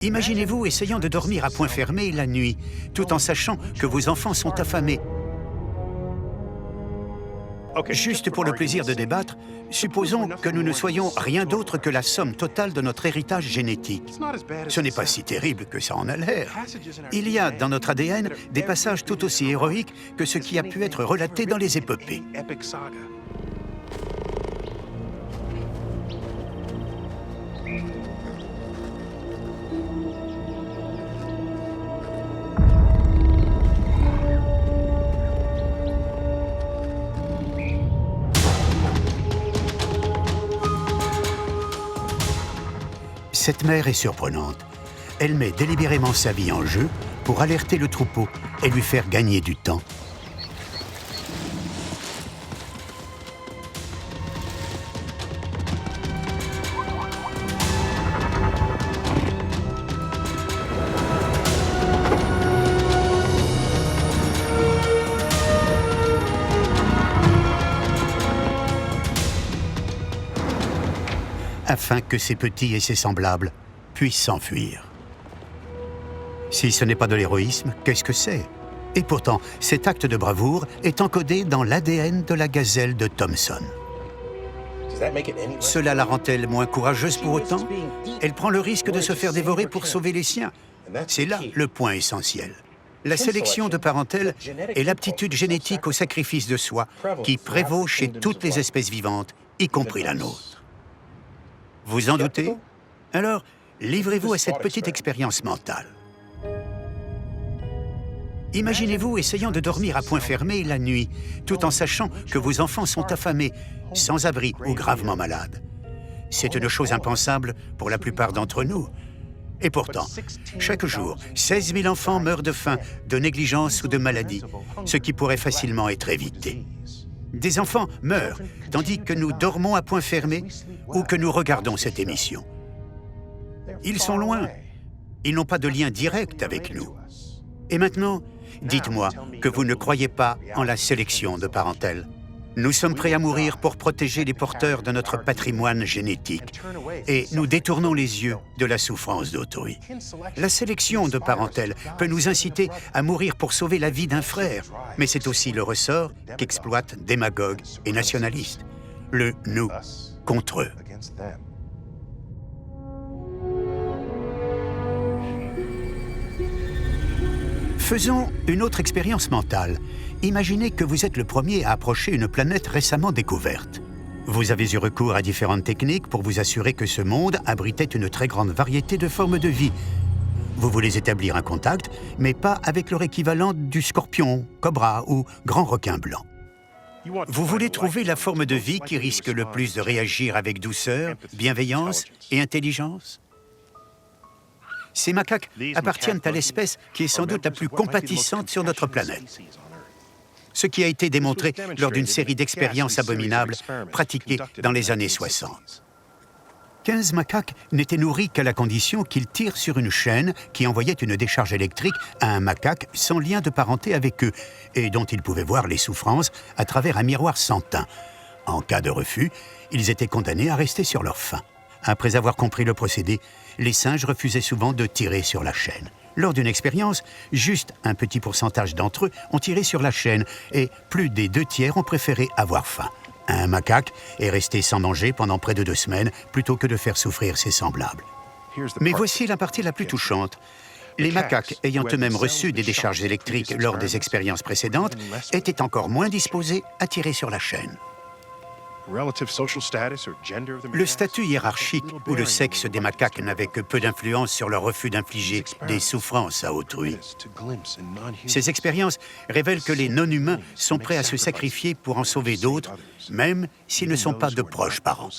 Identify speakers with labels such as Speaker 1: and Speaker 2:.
Speaker 1: Imaginez-vous essayant de dormir à point fermé la nuit, tout en sachant que vos enfants sont affamés. Juste pour le plaisir de débattre, supposons que nous ne soyons rien d'autre que la somme totale de notre héritage génétique. Ce n'est pas si terrible que ça en a l'air. Il y a dans notre ADN des passages tout aussi héroïques que ce qui a pu être relaté dans les épopées. Cette mère est surprenante. Elle met délibérément sa vie en jeu pour alerter le troupeau et lui faire gagner du temps. Afin que ses petits et ses semblables puissent s'enfuir. Si ce n'est pas de l'héroïsme, qu'est-ce que c'est? Et pourtant, cet acte de bravoure est encodé dans l'ADN de la gazelle de Thomson. Cela la rend-elle moins courageuse pour autant? Elle prend le risque de se faire dévorer pour sauver les siens. C'est là le point essentiel. La sélection de parentèle est l'aptitude génétique au sacrifice de soi qui prévaut chez toutes les espèces vivantes, y compris la nôtre. Vous en doutez? Alors, livrez-vous à cette petite expérience mentale. Imaginez-vous essayant de dormir à point fermé la nuit, tout en sachant que vos enfants sont affamés, sans abri ou gravement malades. C'est une chose impensable pour la plupart d'entre nous. Et pourtant, chaque jour, 16 000 enfants meurent de faim, de négligence ou de maladie, ce qui pourrait facilement être évité. Des enfants meurent, tandis que nous dormons à point fermé ou que nous regardons cette émission. Ils sont loin. Ils n'ont pas de lien direct avec nous. Et maintenant, dites-moi que vous ne croyez pas en la sélection de parentèle. Nous sommes prêts à mourir pour protéger les porteurs de notre patrimoine génétique et nous détournons les yeux de la souffrance d'autrui. La sélection de parentèle peut nous inciter à mourir pour sauver la vie d'un frère, mais c'est aussi le ressort qu'exploitent démagogues et nationalistes. Le « nous » contre eux. Faisons une autre expérience mentale. Imaginez que vous êtes le premier à approcher une planète récemment découverte. Vous avez eu recours à différentes techniques pour vous assurer que ce monde abritait une très grande variété de formes de vie. Vous voulez établir un contact, mais pas avec leur équivalent du scorpion, cobra ou grand requin blanc. Vous voulez trouver la forme de vie qui risque le plus de réagir avec douceur, bienveillance et intelligence? Ces macaques appartiennent à l'espèce qui est sans doute la plus compatissante sur notre planète. Ce qui a été démontré lors d'une série d'expériences abominables pratiquées dans les années 60. 15 macaques n'étaient nourris qu'à la condition qu'ils tirent sur une chaîne qui envoyait une décharge électrique à un macaque sans lien de parenté avec eux et dont ils pouvaient voir les souffrances à travers un miroir sans teint. En cas de refus, ils étaient condamnés à rester sur leur faim. Après avoir compris le procédé, les singes refusaient souvent de tirer sur la chaîne. Lors d'une expérience, juste un petit pourcentage d'entre eux ont tiré sur la chaîne et plus des 2/3 ont préféré avoir faim. Un macaque est resté sans manger pendant près de 2 semaines plutôt que de faire souffrir ses semblables. Mais voici la partie la plus touchante. Les macaques, ayant eux-mêmes reçu des décharges électriques lors des expériences précédentes, étaient encore moins disposés à tirer sur la chaîne. Le statut hiérarchique ou le sexe des macaques n'avait que peu d'influence sur leur refus d'infliger des souffrances à autrui. Ces expériences révèlent que les non-humains sont prêts à se sacrifier pour en sauver d'autres, même s'ils ne sont pas de proches parents.